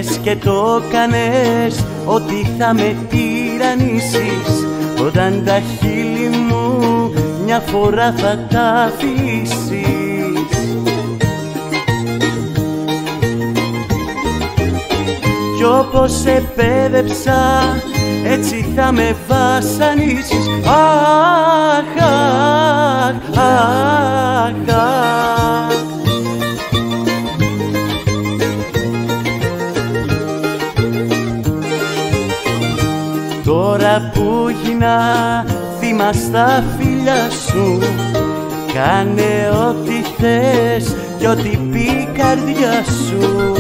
Είπες και το κάνες ότι θα με τυραννήσεις, όταν τα χείλη μου μια φορά θα τα αφήσεις. Κι όπως σε πέδεψα έτσι θα με βασανίσεις. Αχ, αχ, αχ, αχ. Τώρα που γίνα θύμα στα φιλιά σου, κάνε ό,τι θες κι ό,τι πει η καρδιά σου.